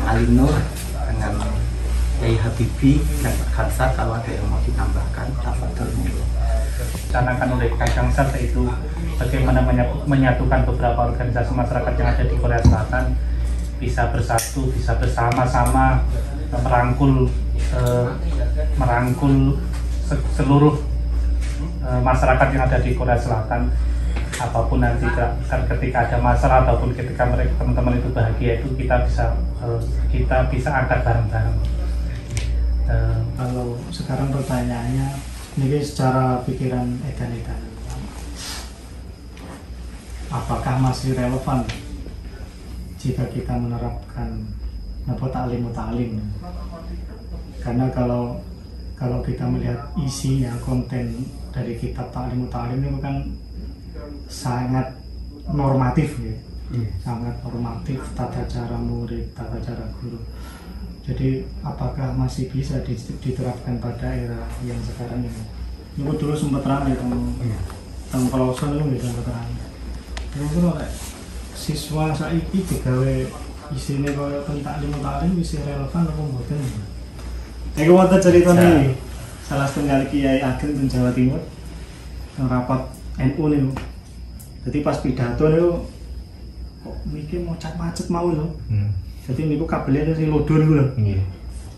Ali Nur dengan Yai Habibie dan Pak Khansar, kalau ada yang mau ditambahkan, tafadhol. Dicanangkan oleh Kang Khansar yaitu bagaimana menyatukan beberapa organisasi masyarakat yang ada di Korea Selatan bisa bersatu, bisa bersama-sama merangkul seluruh masyarakat yang ada di Korea Selatan. Apapun nanti ketika ada masalah ataupun ketika mereka teman-teman itu bahagia, itu kita bisa angkat bareng-bareng. Kalau sekarang pertanyaannya, ini secara pikiran edan-edan, apakah masih relevan jika kita menerapkan ta'lim? Karena kalau kita melihat isinya, konten dari kitab ta'lim itu kan sangat normatif ya, sangat normatif, tata cara murid, tata cara guru. Jadi apakah masih bisa diterapkan pada era yang sekarang ini? Ini dulu sempat ramai tentang pelosok itu sempat ramai. Terus siswa saiki digawe isine kaya ta'lim bisa relevan apa mboten? Iku wonten cerita nih, salah setengah kiai ageng di Jawa Timur rapat NU nih. Jadi pas pidato niku kok mikir mau macet mau lho. Jadi niku kabelnya sing lodor niku lho. Nggih.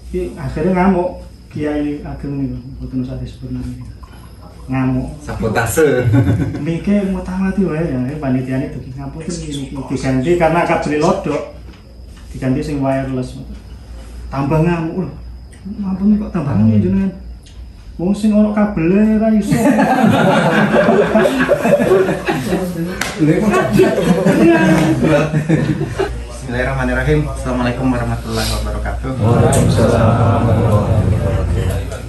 Iki akhirnya ngamuk kiai ageng niku, mboten usah disebut nami. Ngamuk. Sabotase. Mikir mau mati wae ya, panitiane dugi ngapunten iki diganti karena kabel lodok. Diganti sing wireless. Tambah ngamuk lho. Ngampun kok tambah ngamuk jenengan. Wong sing ora kabele ra iso. Bismillahirrahmanirrahim. Assalamualaikum warahmatullahi wabarakatuh. Waalaikumsalam warahmatullahi wabarakatuh.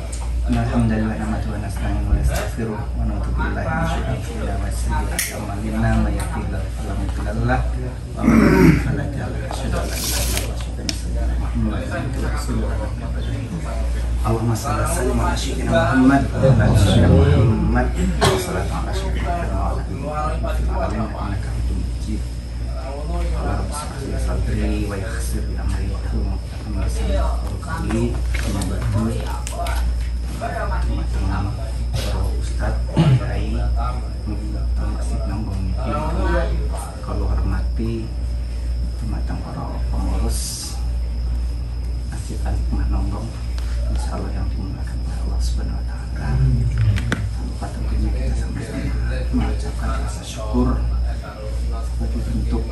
Alhamdulillah wa nasta'inu wa nastaghfiruh wa na'udzu billahi min syururi anfusina wa sayyi'ati a'malina may yahdihillahu fala mudilla lahu wa man yudlil fala hadiya lahu. Asyhadu an la ilaha illallah wa Allahumma shalli ala sayyidina Muhammad wa ala ali sayyidina Muhammad wa sallallahu ala sayyidina Muhammad wa ala innaka hamidum majid. Allahumma shalli sadri wa yassir li amri wa hlul 'uqdatam min lisani yafqahu qawli. Teman-teman para ustaz, kiai, masjid Nambong ini, kalau hormati teman-teman para pengurus Masjid Al-Hikmah Nambong, insya Allah yang dimuliakan oleh Allah Subhanahu Wa Taala. Tanpa tentunya kita sama-sama mengucapkan rasa syukur sebagai bentuk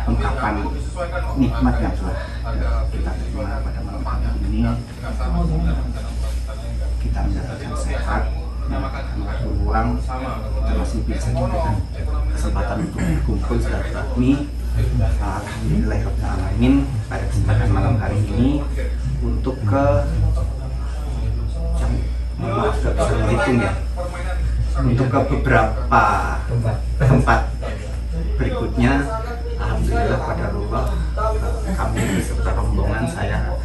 ungkapan nikmat yang telah kita terima pada malam ini. Kita mendapatkan sehat, mendapatkan waktu luang, kita masih bisa diberikan kesempatan untuk berkumpul silaturahmi. Alhamdulillahirrahmanirrahim, pada kesempatan malam hari ini untuk maaf gak bisa menghitung ya, untuk ke beberapa tempat berikutnya. Alhamdulillah pada Allah, kami beserta rombongan saya,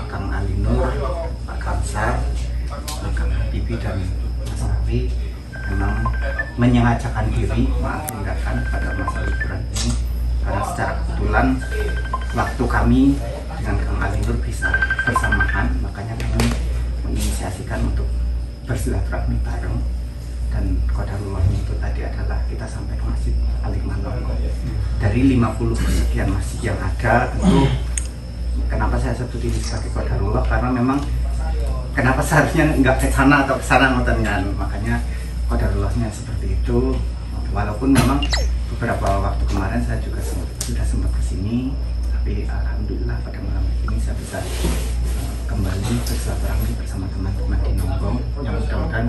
Kang Ali Nur, Pak Khansar, Kang Habibie dan Mas Nafi memang menyengajakan diri mengagendakan pada masa liburan ini, karena secara kebetulan waktu kami dengan Kang Ali Nur bisa bersamaan, makanya kami menginisiasikan untuk bersilaturahmi bareng. Dan qadarullah itu tadi adalah kita sampai ke Masjid Al-Hikmah Nambong. Dari 50 sekian masjid yang ada, tentu kenapa saya sebut ini sebagai qadarullah, karena memang kenapa seharusnya nggak ke sana atau ke sana ngotengan, makanya qadarullahnya seperti itu. Walaupun memang beberapa waktu kemarin saya juga sudah sempat ke sini, tapi alhamdulillah pada malam ini saya bisa kembali bersilaturahmi bersama teman-teman di Nambong, yang mudah-mudahan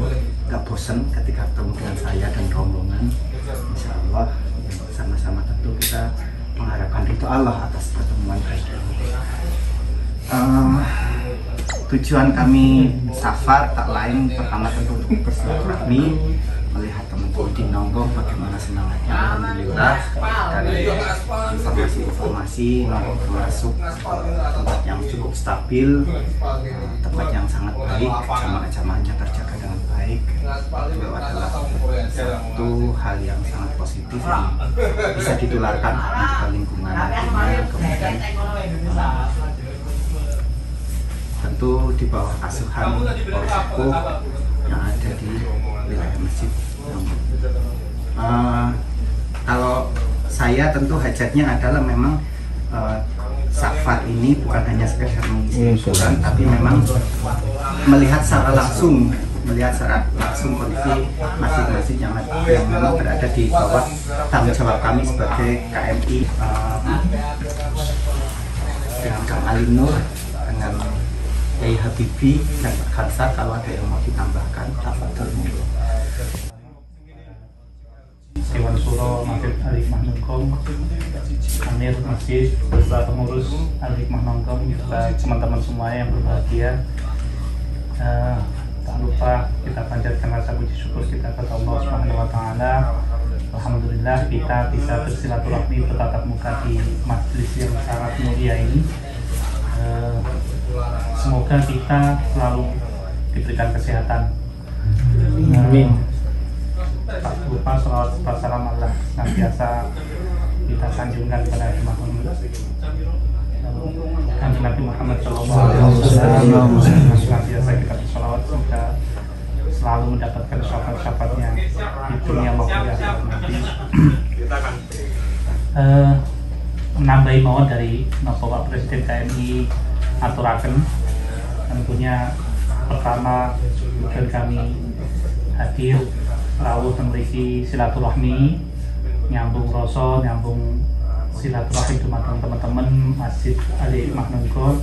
gak bosan ketika bertemu dengan saya dan rombongan. Insya Allah sama-sama tentu kita mengharapkan ridho Allah atas pertemuan baik ini. Tujuan kami safar tak lain pertama tentu untuk bersilaturahmi, melihat teman-teman di Nambong bagaimana semangatnya. Alhamdulillah dari informasi-informasi Nambong termasuk tempat yang cukup stabil, tempat yang sangat baik, jamaah-jamaahnya terjaga dengan baik. Itu adalah satu hal yang sangat positif yang bisa ditularkan ke lingkungan nantinya. Kemudian tentu di bawah asuhan Polseko yang ada di wilayah masjid. Kalau saya tentu hajatnya adalah memang Safar ini bukan hanya sekedar mengisi liburan, tapi memang melihat secara langsung kondisi masjid-masjid yang memang berada di bawah tanggung jawab kami sebagai KMI, dengan Kang Ali Nur, dengan Yai Habibi dan Pak Khalsa. Kalau ada yang mau ditambahkan, tafadhol monggo. Dewan Suro Masjid Al-Hikmah Nongkom, Amir Masjid beserta pengurus Al-Hikmah Nongkom, serta teman-teman semua yang berbahagia. Tak lupa kita panjatkan rasa puji syukur kita kepada Allah Subhanahu wa Ta'ala. Alhamdulillah kita bisa bersilaturahmi bertatap muka di majelis yang sangat mulia ini. Semoga kita selalu diberikan kesehatan. Amin. Tak lupa salawat salam Allah senantiasa kita sanjungkan kepada Kanjeng Nabi Muhammad SAW. Senantiasa kita bersalawat semoga selalu mendapatkan syafaat-syafaatnya di dunia maupun di akhirat nanti. Menambahi mawon dari Bapak Presiden KMI aturaken, tentunya pertama tujuan kami hadir rawuh memiliki silaturahmi, nyambung rasa, nyambung silaturahmi dumateng teman-teman Masjid Al-Hikmah Nongkom.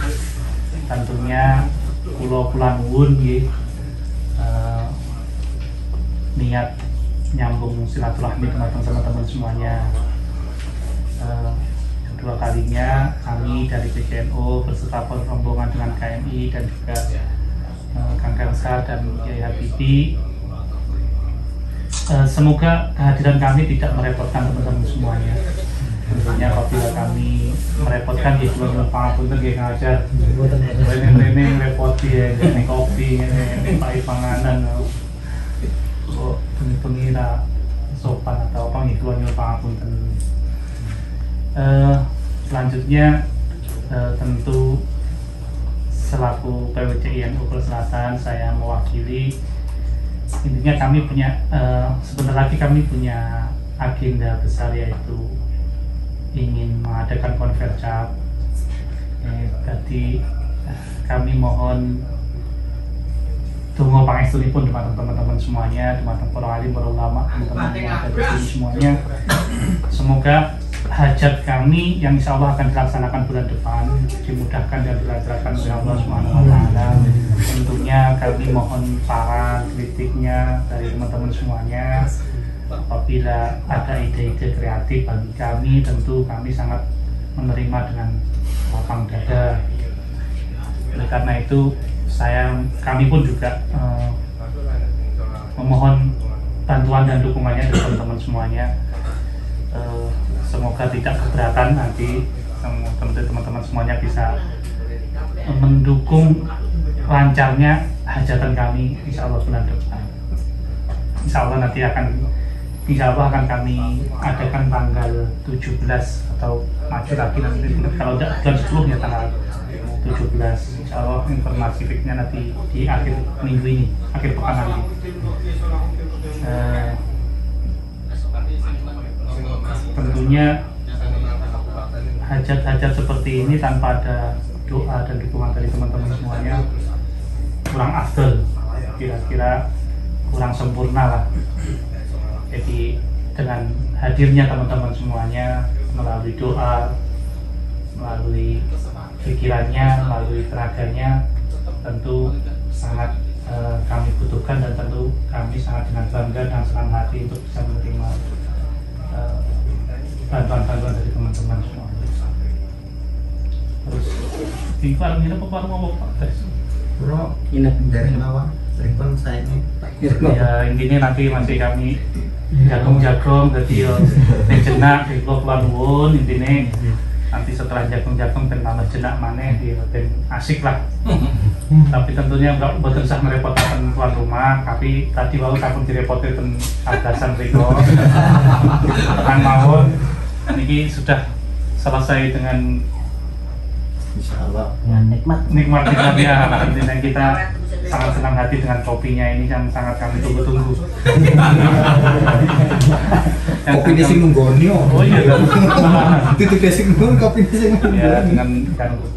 Tentunya kula nuwun nggih niat nyambung silaturahmi dumateng teman-teman semuanya. Kedua kalinya kami dari PCNO beserta rombongan dengan KMI dan juga Kang Khalsa dan Yai Habibi. Semoga kehadiran kami tidak merepotkan teman-teman semuanya. Tentunya apabila kami merepotkan ya cuma pangapunten nggih ngajar. Rene repot ya, ini kopi, ini pai panganan. Kok pengira sopan atau apa nggih kula nyuwun pangapunten. Selanjutnya tentu selaku PWCI NU Selatan saya mewakili. Intinya kami punya sebentar lagi kami punya agenda besar, yaitu ingin mengadakan konvercap. Jadi kami mohon donga pangestunipun dumateng teman-teman semuanya, dumateng para alim, para ulama, teman-teman yang ada di sini semuanya. Semoga hajat kami yang insya Allah akan dilaksanakan bulan depan dimudahkan dan dilancarkan oleh Allah Subhanahu wa Ta'ala. Tentunya kami mohon saran kritiknya dari teman-teman semuanya. Apabila ada ide-ide kreatif bagi kami, tentu kami sangat menerima dengan lapang dada. Oleh karena itu kami pun juga memohon bantuan dan dukungannya dari teman-teman semuanya. Semoga tidak keberatan nanti teman-teman semuanya bisa mendukung lancarnya hajatan kami insya Allah bulan depan. Insya Allah akan kami adakan tanggal 17 atau maju lagi nanti, kalau tidak bulan 10 ya tanggal 17. Insya Allah informasi fixnya nanti di akhir minggu ini, akhir pekan nanti. Tentunya hajat-hajat seperti ini tanpa ada doa dan dukungan dari teman-teman semuanya kurang afdal, kira-kira kurang sempurna lah. Jadi dengan hadirnya teman-teman semuanya melalui doa, melalui pikirannya, melalui tenaganya, tentu sangat kami butuhkan, dan tentu kami sangat dengan bangga dan senang hati untuk bisa menerima bantuan-bantuan dari teman-teman semua. Terus di warung ini apa warung apa Pak Tes? Bro, ini dari bawah. Telepon saya ini. Ya intinya nanti masih kami jagung-jagung, jadi jenak di keluar nuwun. Intinya nanti setelah jagung-jagung dan tambah jenak maneh di asik lah. Tapi tentunya mboten usah merepotkan tuan rumah, tapi tadi wau sampun direpoti ten atasan riko. Tenang mawon, niki sudah selesai dengan Insya Allah. nikmatnya. Tentunya kita sangat senang hati dengan kopinya ini yang sangat kami tunggu-tunggu. Kopi di sing nunggoni Oh iya. Titik sing nunggoni kopi di sing Ya, dengan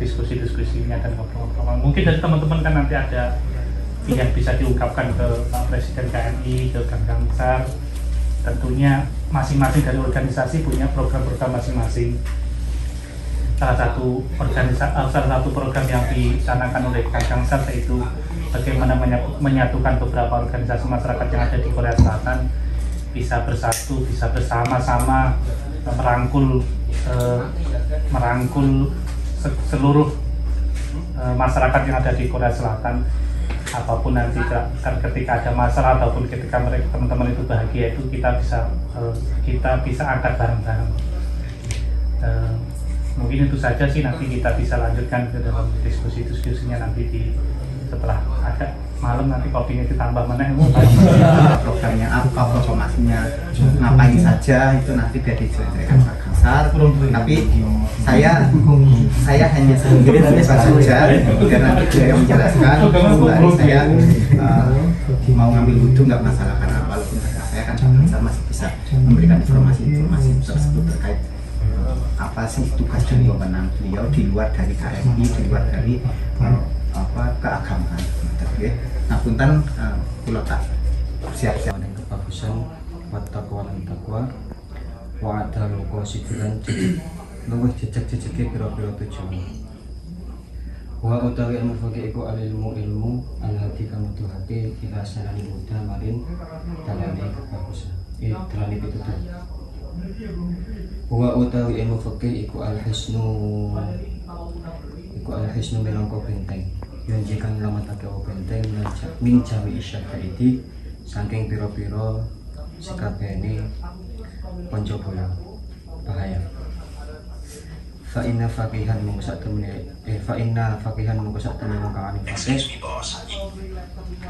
diskusi-diskusinya dan ngobrol-ngobrol. Mungkin dari teman-teman kan nanti ada yang bisa diungkapkan ke Pak Presiden KMI, ke Kang Kamsar. Tentunya masing-masing dari organisasi punya program-program masing-masing. Salah satu program yang dicanangkan oleh Kang Kamsar yaitu bagaimana menyatukan beberapa organisasi masyarakat yang ada di Korea Selatan bisa bersatu, bisa bersama-sama merangkul seluruh masyarakat yang ada di Korea Selatan. Apapun nanti ketika ada masalah ataupun ketika teman-teman itu bahagia, itu kita bisa angkat bareng-bareng. Mungkin itu saja sih, nanti kita bisa lanjutkan ke dalam diskusinya nanti setelah agak malam, nanti kopinya ditambah mana programnya apa, informasinya ngapain saja, itu nanti biar dijelaskan Pak Kamsar. Tapi saya hanya sendiri saja, biar nanti beliau yang menjelaskan. Sembari saya mau ngambil wudhu nggak masalah, karena walaupun saya kan Pak Kamsar masih bisa memberikan informasi tersebut terkait apa sih tugas dan wewenang beliau di luar dari KMI, di luar dari keagamaan. Nah, punten kula tak siap-siap dengan kebagusan wattaqwa lan taqwa wa adalu qasidilan luwih jejeg-jejege pira-pira tujuan. Wa utawi ilmu fakih iku ilmu al-hadi kang nuduhake ila sanani muda marin dalane kebagusan. Dalane pitutur. Wa utawi ilmu fakih iku al-hisnu minangka benteng. Yang jika ngelamatake benteng min jawi isyadaidi saking pira-pira sekabehane panca bahaya. Fa inna faqihan mung sak temene mung kang fakih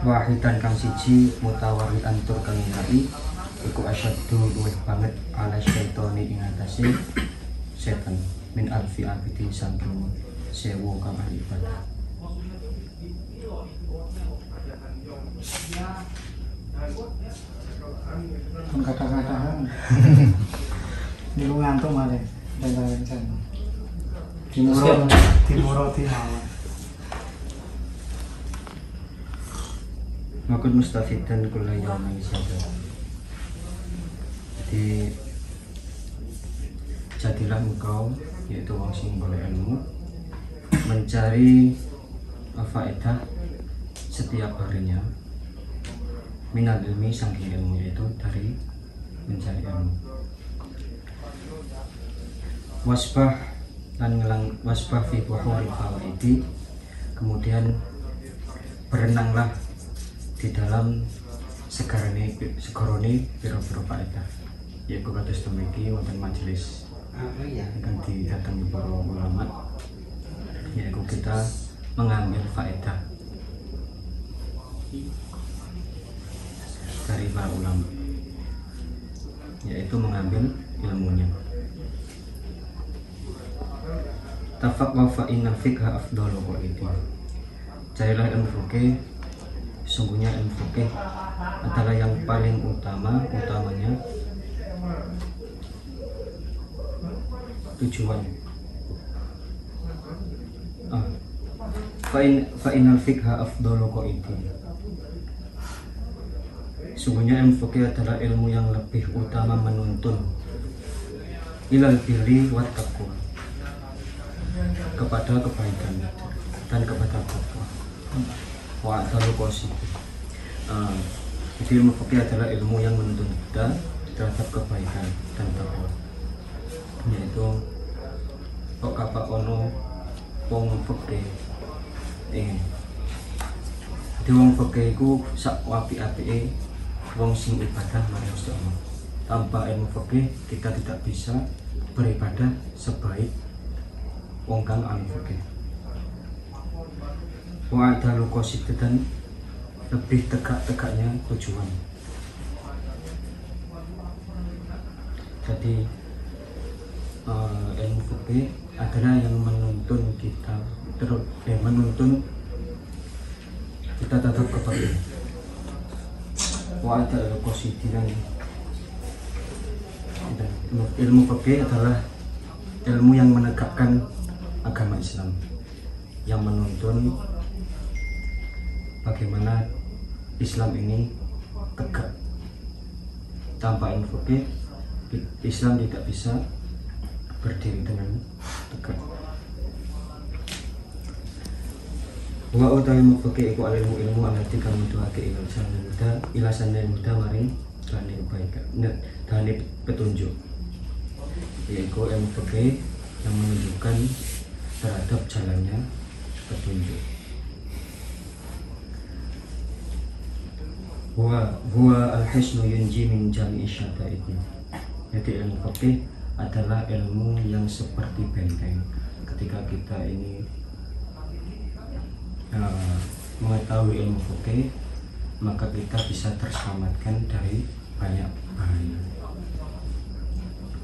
wahidan kang siji mutawari antur kang nai iku asyaddu luwih banget ala syaitani ing atase setan min alfi abidi saking sewu kang ahli ibadah. Kata-katahan niku ngantuk malih dan timuroti mawon. Makun mustafidan kula yaumi sadar. Jadi jadilah engkau, yaitu wong sing golek ilmu, mencari faedah setiap harinya minal ilmi saking ilmu, yaitu dari mencari ilmu. Wasbah dan ngelang wasbah fi buhuri fawaidi, kemudian berenanglah di dalam segarone pira-pira faedah, yaitu kados demikian wonten majelis ingkang didatangi para ulama, yaitu kita mengambil faedah dari para ulama, yaitu mengambil ilmunya. Tafaqqa fa inna fiqha afdalu qaidi. Carilah ilmu fikih, sungguhnya ilmu fikih adalah yang paling utamanya tujuan. Fa innal fiqha afdalu qaidi. Sungguhnya ilmu fikih adalah ilmu yang lebih utama menuntun ilal birri wat taqwa, kepada kebaikan dan kepada takwa. Wa adalu qasid. Jadi ilmu fikih adalah ilmu yang menuntun kita terhadap kebaikan dan takwa. Yaitu kok kapak ono wong fikih di wong fikih iku sak apik-apike wong sing ibadah marang Gusti Allah. Tanpa ilmu fikih kita tidak bisa beribadah sebaik wong kang ahli fikih. wa adalu qasidatan, lebih tegak-tegaknya tujuan. Jadi ilmu fikih adalah yang menuntun kita menuntun kita tetap kepada wa adalu qasidatan. Ilmu fikih adalah ilmu yang menegakkan agama Islam, yang menuntun bagaimana Islam ini tegak. Tanpa ilmu fikih, Islam tidak bisa berdiri dengan tegak. Wa utawi ilmu fikih iku ilmu alati kang nuduhake ilasan muda maring dane kebaikan, dane petunjuk. Yaitu ilmu fikih yang menunjukkan terhadap jalannya petunjuk. Huwa al-hisnu yunji min jami'i syada'idna. Jadi ilmu fikih adalah ilmu yang seperti benteng. Ketika kita ini mengetahui ilmu fikih, maka kita bisa terselamatkan dari banyak bahaya.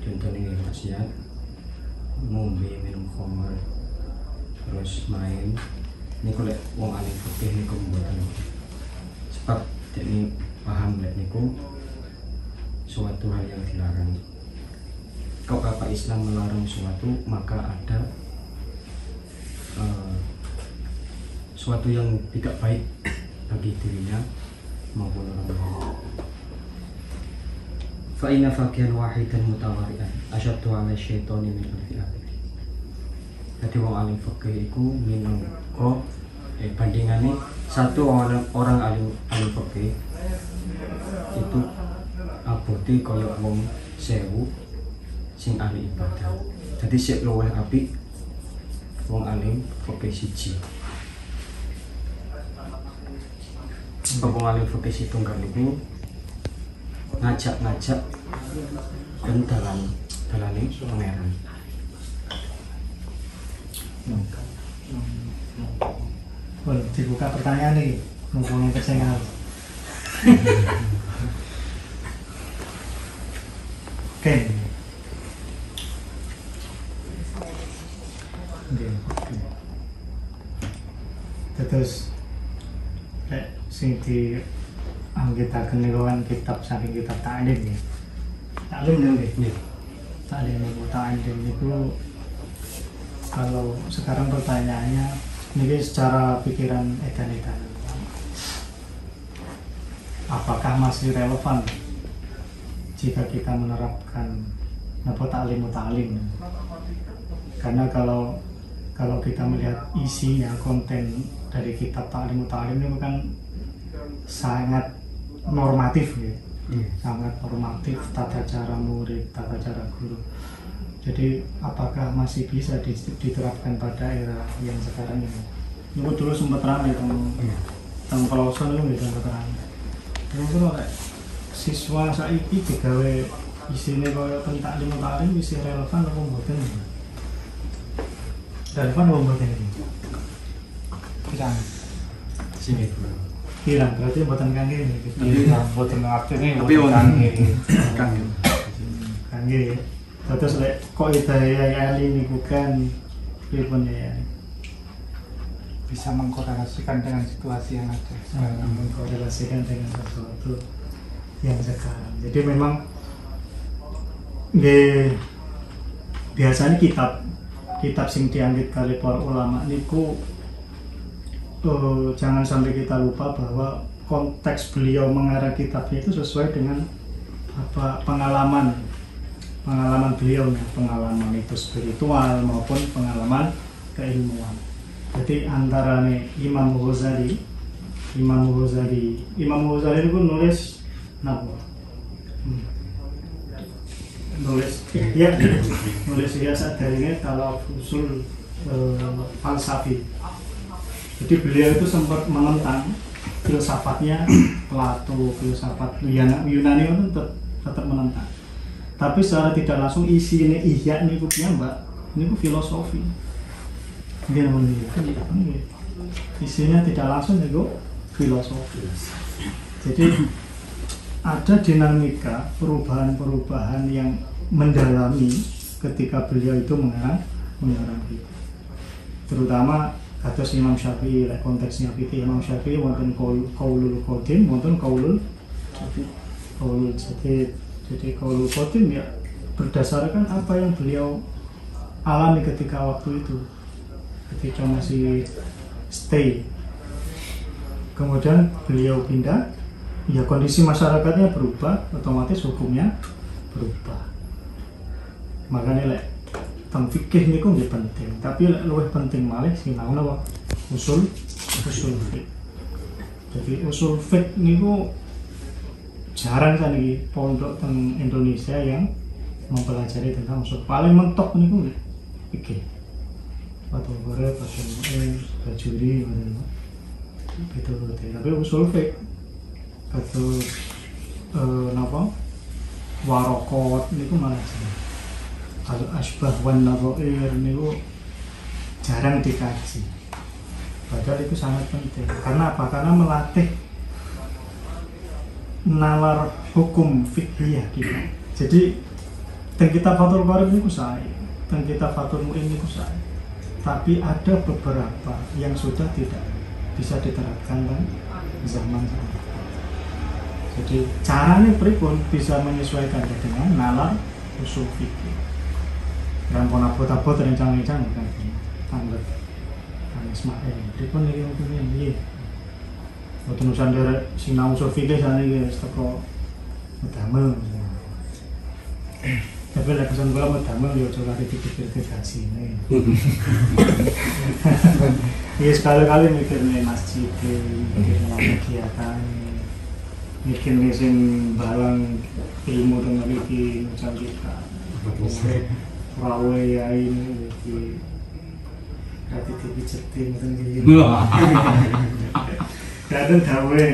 Contohnya maksiat, ngombe, minum khamr, terus main. Ini kalau wong alim fikih niku mboten. Sebab ini paham lek niku suatu hal yang dilarang. Kalau Bapak Islam melarang suatu, maka ada suatu yang tidak baik bagi dirinya maupun orang lain. Fa inna faqihan wahidan mutawari'an asyaddu 'ala syaitani min alfi abid. Jadi wong alim fikih iku minangka bandingannya satu orang alim fikih itu abote kaya wong 1000 sing ahli ibadah. Jadi sik luwih apik wong alim fikih siji. Wong alim fikih setunggal niku ngajak-ngajak dan dalane pangeran. Boleh dibuka pertanyaan nih, mumpung kesengal. Oke. Terus sing di anggitaken niku kan kitab saking kitab ta'lim ya. Ta'lim nggih. Ta'lim niku ta'lim niku kalau sekarang pertanyaannya ini secara pikiran edan-edan, apakah masih relevan jika kita menerapkan ta'lim? Karena kalau kita melihat isinya, konten dari kitab ta'lim itu kan sangat normatif ya. Sangat normatif, tata cara murid, tata cara guru. Jadi apakah masih bisa diterapkan pada era yang sekarang ini? Ini dulu sempat ramai tentang pelosok itu sempat ramai. Terus kalau siswa saiki digawe isinya kaya tentang ta'lim bisa relevan apa mboten? Relevan apa mboten iki? Pirang. Sini. Pirang berarti mboten kangge iki. Iya, mboten artine Tapi kangge. Terus kok hidayah ini bukan pripun ya? bisa mengkorelasikan dengan situasi yang ada sekarang. Mengkorelasikan dengan sesuatu yang sekarang. Jadi memang biasanya kitab sing dianggit kali para ulama niku jangan sampai kita lupa bahwa konteks beliau mengarang kitabnya itu sesuai dengan pengalaman beliau, pengalaman itu spiritual maupun pengalaman keilmuan. Jadi antara Imam Ghazali itu nulis nulis hiasan darinya kalau usul falsafi. Jadi beliau itu sempat menentang filsafatnya Plato, filsafat Yunani itu tetap menentang. Tapi secara tidak langsung isi ini ihya ini mbak, ini filosofi. Dia namanya. isinya tidak langsung itu filosofi. Jadi ada dinamika perubahan-perubahan yang mendalami ketika beliau itu mengarang kita. Terutama kados Imam Syafi'i, konteksnya fikih Imam Syafi'i wonten qaulul qadim, wonten qaulul jadid. Jadi qaulul qadim ya berdasarkan apa yang beliau alami ketika waktu itu, ketika masih stay. Kemudian beliau pindah, ya kondisi masyarakatnya berubah, otomatis hukumnya berubah. Makanya tentang fikih niku nggih penting, tapi luwih penting malih sinau napa usul fikih. Jadi usul fikih niku jarang kan iki pondok teng Indonesia yang mempelajari tentang usul. Paling mentok niku fikih. Atau gore pasien bajuri gitu. Tapi usul fikih atau napa warokot niku malah kalau asbah wan nadhair niku jarang dikaji. Padahal itu sangat penting. Karena apa? Karena melatih nalar hukum fiqhiyah kita. Jadi teng kitab Fathul Qorib niku sae, teng kitab Fathul Mu'in niku sae. Tapi ada beberapa yang sudah tidak bisa diterapkan kan zaman sekarang. Jadi caranya pripun bisa menyesuaikan dengan nalar usul fikih. Dan pun abot-abot rencang-rencang kan tanglet kan Ismail. Pripun iki hukumnya piye? Boten usah nderek sinau usul fikih saniki wis teko medamel. Tapi lek pesan kula medamel yo aja lari dipikir gasine. Ya sekali-kali mikirnya masjid, mikirnya kegiatan, mikirnya sing barang ilmu dengan iki macam kita. Rawe ya ini iki kate dipijetin ngoten iki. Kadang dawe.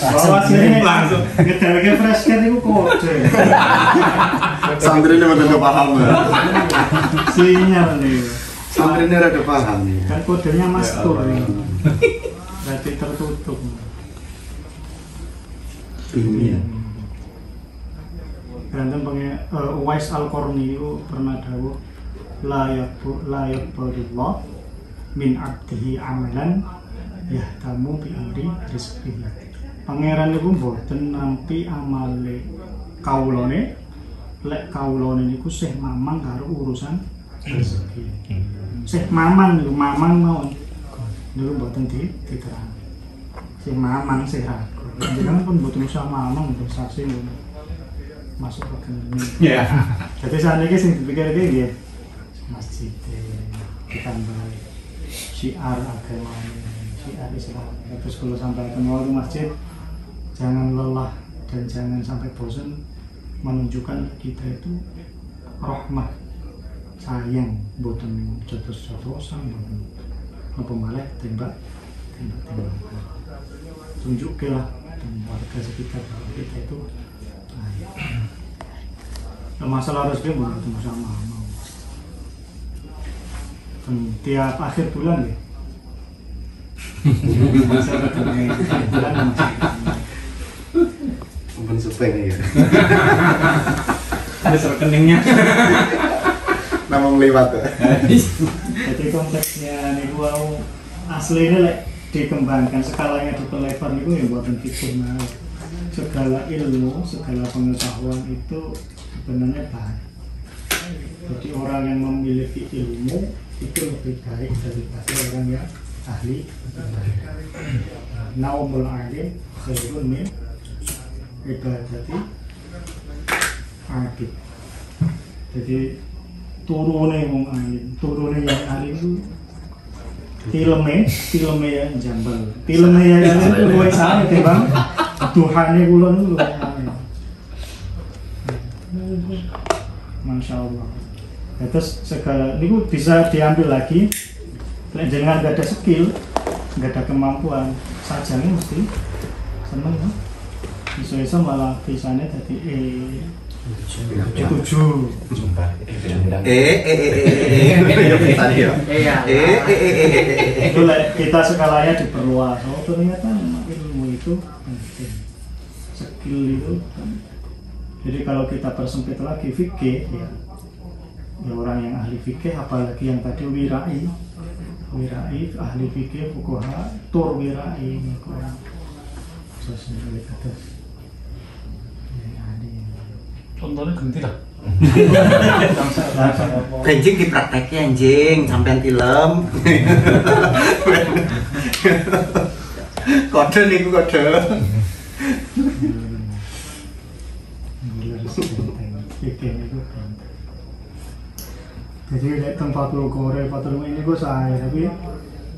Bawa sini langsung ngedalke fresh kan iku kode. Santrine udah paham ya. Sinyal nih. Santrine udah paham nih. Kan kodenya mastur nih. Berarti tertutup. Iya. Berantem Uwais Al-Qarni itu pernah dawuh la yaqbalullah min abdihi amalan yahtamu bi amri rizqihi. Pangeran niku mboten nampi amale kawulane, lek kawulane niku sih mamang karo urusan rezeki. Sih mamang niku mamang mawon. Niku mboten diterang. Sih mamang sih ragu. Jenengan pun mboten usah mamang untuk saksi masuk ke kene. Iya. Jadi saat ini sing dipikir iki nggih masjid ditambah syiar agama, syiar Islam. Terus kalau sampai ke masjid jangan lelah dan jangan sampai bosan menunjukkan kita itu rahmat, sayang, boten jotos-jotosan, boten apa malah tembak. Tunjukkanlah warga sekitar bahwa kita itu masalah rezeki belum ketemu sama tiap akhir bulan ya masalah bulan Mungkin supeng ya. ada rekeningnya Namung lewat ya. jadi konteksnya nih gua aslinya like, dikembangkan skalanya diperlebar nih gua yang buatan fikih segala ilmu, segala pengetahuan itu sebenarnya baik. Jadi orang yang memiliki ilmu itu lebih baik daripada orang yang ahli. Naumul alim khairun min ibadati abid. Jadi turune wong alim, turune yang alim itu tileme yang jambal. Tileme yang alim itu luwih sae timbang Tuhane kula niku lho. Masya Allah. Terus segala niku bisa diambil lagi. Nek jenengan nggak ada skill, nggak ada kemampuan, sajane mesti seneng kan. Iso-iso malah bisane dadi Tujuh. Itu kita skalanya diperluas. Oh ternyata ilmu itu penting, skill itu. Jadi kalau kita persempit lagi fikih ya orang yang ahli fikih, apalagi yang tadi wirai ahli fikih, fuqaha, tur wirai orang sesuai atas. Contohnya ganti lah. Anjing dipraktekin anjing sampean film. Kode niku kode. Jadi tempat Fathul ini gue saya, tapi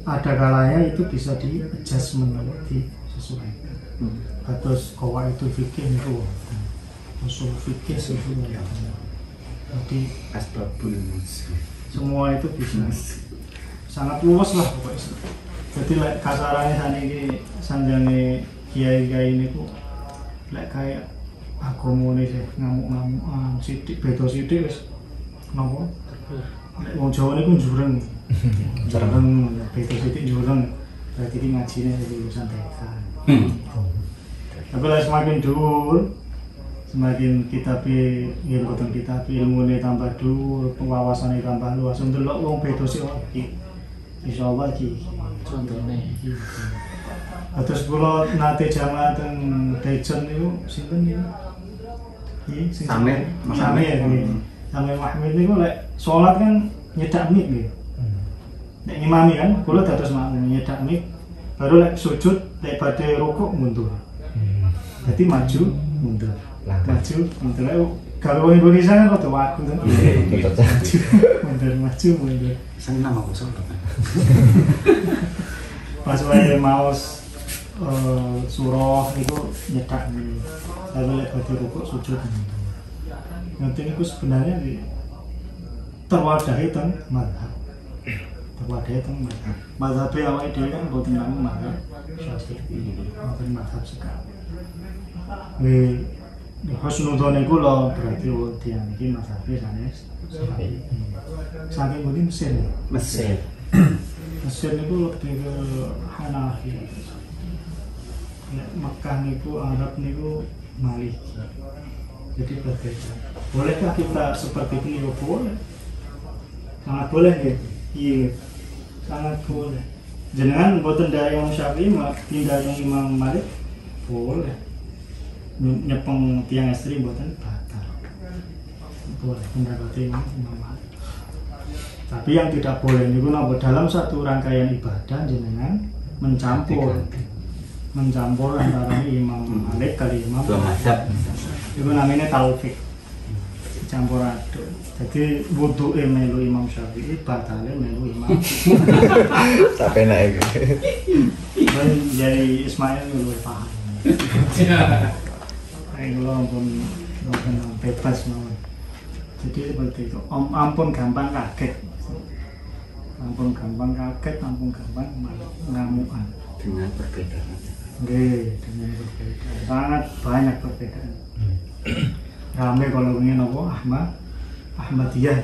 ada kalanya itu bisa di adjustment, disesuaikan. Terus kawa itu fikih itu usul fikih sesuai. Jadi Asbabun semua itu bisa sangat luas lah pokoknya. Jadi kasarannya sana ini sanjange kiai-kiai ini tuh kayak agama nih sih ngamuk-ngamukan sidik beda sidik wis kenapa? Wong Jawa ini pun jureng beda sidik jureng berarti ini ngajinya jadi lulusan TK. Tapi lah semakin dhuwur semakin kitab ilmunya tambah dhuwur, wawasannya tambah luas. Ndelok wong beda sih insyaallah iki contohnya. Terus kula nate jamaah teng Dejen niku sinten niku? Samir Mahmud niku lek salat kan nyedak mik nggih. Nek ngimami kan kula dados makmum nyedak mik, baru lek sujud lek badhe rukuk mundur. Jadi maju mundur. Maju mundur. Kalau Indonesia kan rada wagu kan. Mundur. Seneng aku sobat. Pas wae maos surah itu nyedak nih. Lalu lek badhe rukuk sujud. Nanti niku sebenarnya terwadahi teng mazhab. Mazhab awake dhewe kan boten namung mazhab Syafi'i, boten mazhab sekali. Husnudzon iku lho berarti tiyang iki mazhabe sanes Syafi'i. Saking pundi Mesir. Mesir niku lebih ke Hanafi. Mekah niku Arab niku Maliki. Jadi berbeda. Bolehkah kita seperti ini? Boleh. Sangat boleh nggih. Iya. Sangat boleh. Jenengan mboten dari Imam Syafi'i pindah yang Imam Malik boleh. Nyepeng tiang istri mboten batal. Boleh pendapat Imam Malik. Tapi yang tidak boleh niku napa dalam satu rangkaian ibadah jenengan mencampur antara Imam Malik kali Imam mazhab. Itu namanya taufik, campur aduk. Jadi wudu'e melu Imam Syafi'i, batale melu Imam. Sampai naik. Dan jadi Ismail melu paham. Ayo ampun bebas mawon. Jadi seperti itu. Ampun gampang kaget, ampun gampang ngamukan. Dengan perbedaan. Dengan perbedaan. Sangat banyak perbedaan. Rame kalau ingin apa Ahmadiyah.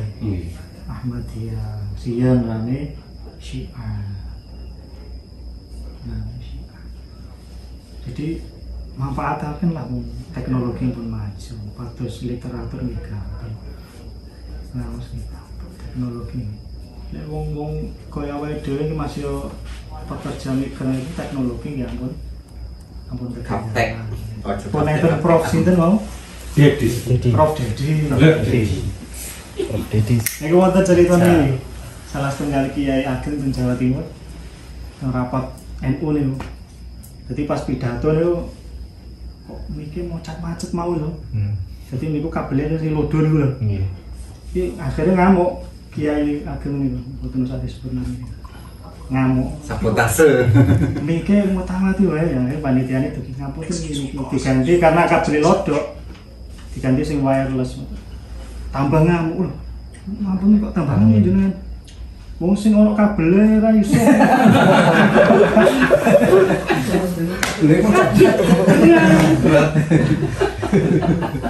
Sian rame Syiah. Jadi manfaatkan lah teknologi pun maju, patus literatur nih gampang. Harus teknologi. Lek wong kaya wae dhewe iki masih pekerja migran iki teknologi ya ampun Kaptek. Pun enten Prof sinten mau? Prof Dedi. Niku wonten ceritane salah setunggal kiai ageng teng Jawa Timur teng rapat NU niku. Jadi pas pidato niku kok mikir mau macet mau lho. Jadi niku kabelnya sing lodo niku lho. Nggih. Iki akhirnya ngamuk kiai ageng niku mboten usah disebut namanya. Ngamuk Sabotase. mikir mau mati wae ya panitiane dugi ngapunten diganti karena kabel lodok. Diganti sing wireless. Tambah ngamuk lho. Ampun kok tambah ngamuk jenengan. Wong sing ono kabele ra iso.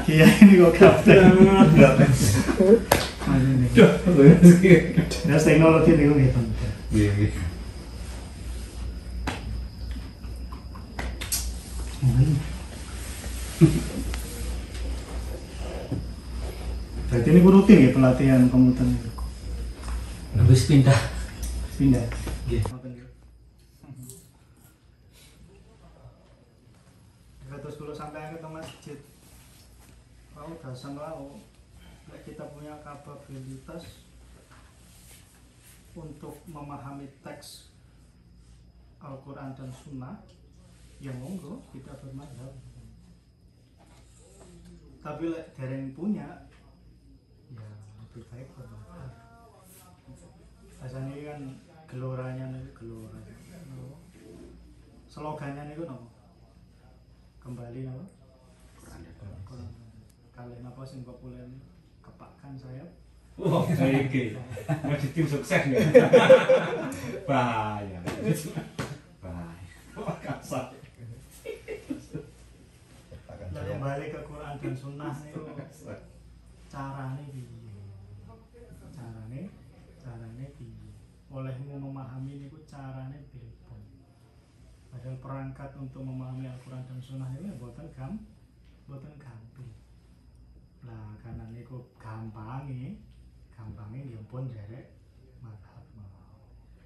Iya ini kok kapten. Ya teknologi ini kok gitu. Iya, iya. Berarti ini rutin ya pelatihan komputer. Habis pindah. Pindah. Nggih. Terus kalau sampai ke masjid, mau dasar mau, kita punya kapabilitas untuk memahami teks Al-Quran dan Sunnah, ya monggo kita bermadhab. Tapi lek dereng punya, ya lebih baik bermadhab. Biasanya kan geloranya nih gelora, slogannya nih kan kembali apa? Kalian apa sing populer kepakkan saya. Wah, iki. Mau tim sukses nih. Bahaya. Bahaya. Kasar. Lah kembali ke Quran dan Sunnah niku carane piye? Carane piye? Olehmu memahami niku carane piye? Padahal perangkat untuk memahami Al-Quran dan Sunnah ini buatan gampang. Nah, karena niku gampangnya dia pun derek madhab.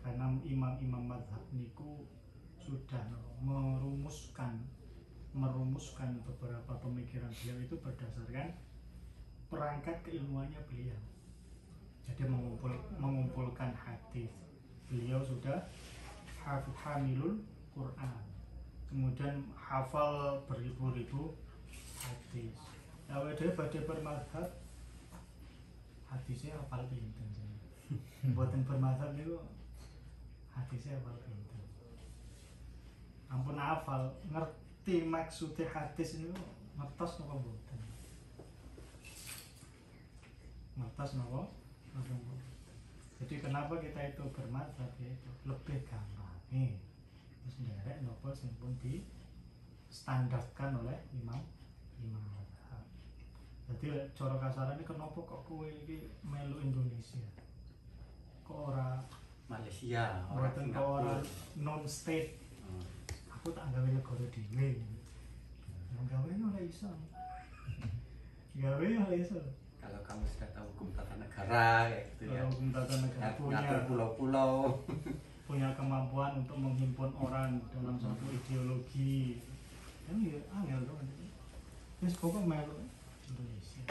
Karena imam-imam madhab niku sudah merumuskan beberapa pemikiran beliau itu berdasarkan perangkat keilmuannya beliau. Jadi mengumpulkan hadis. Beliau sudah hamilul Quran, kemudian hafal beribu-ribu hadis. Awalnya dia pada bermadhab, hadisnya hafal pinten. Buatan bermadhab itu hadisnya hafal pinten. Ampun hafal, ngerti maksudnya hadis itu ngertos nopo boten. Ngertos nopo. Jadi kenapa kita itu bermadhab ya itu lebih gampang nih. Terus nderek nopo sing pun di standarkan oleh imam madhab. Jadi cara kasarane kenapa kok kowe iki melu Indonesia? Kok ora Malaysia, kok ora non state? Aku tak gawe negara dhewe. Gawe ora iso. Gawe ora iso. Kalau kamu sudah tahu hukum tata negara kayak gitu ya. Hukum tata negara Ngatur pulau-pulau. Punya kemampuan untuk menghimpun orang dalam satu ideologi. Kan ya angel dong. Wis pokok melu Indonesia.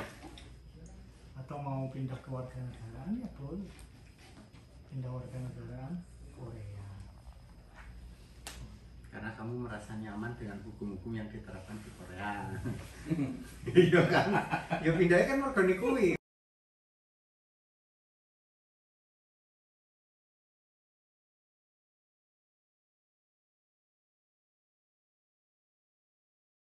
Atau mau pindah ke warga negaraan ya boleh. Pindah warga negaraan Korea. Karena kamu merasa nyaman dengan hukum-hukum yang diterapkan di Korea. Iya kan? Ya pindahnya kan mergo kuwi.